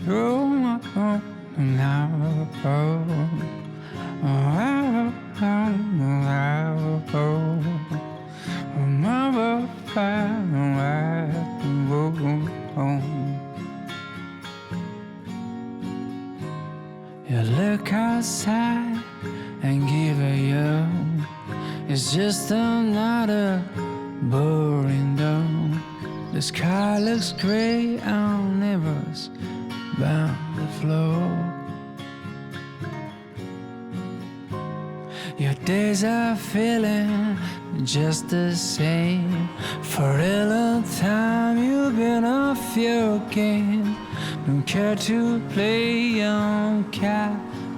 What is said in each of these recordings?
through my home now. You look outside and give a you. It's just another boring dawn. The sky looks gray on neighbors bound the floor. Your days are feeling just the same. For a long time you've been off your game. Don't care to play on cat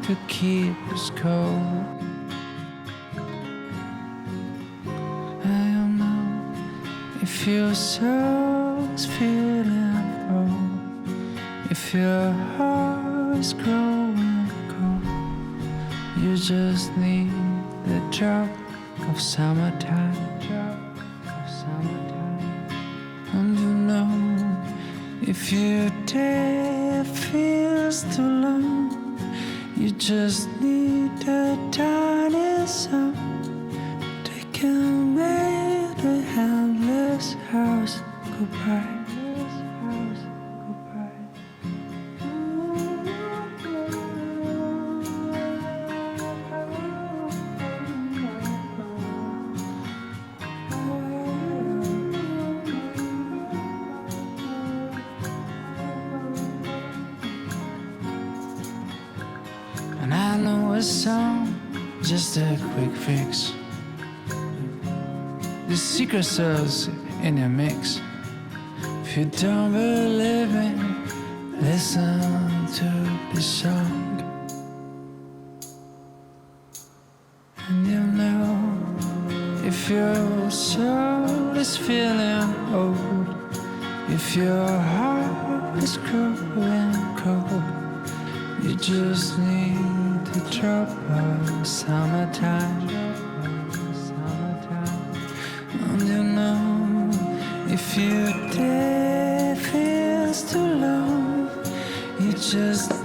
to keep us cold. I don't know if your soul's feeling cold, if your heart's growing cold. You just need the drop of summertime, and you know if your day feels too long, you just need a tiny song. They can make the endless house goodbye. And I know a song, just a quick fix. The secret sauce in your mix. If you don't believe it, listen to the song. And you know if your soul is feeling old, if your heart is growing cold, you just need a drop of summertime. And you know if your day feels too long, you just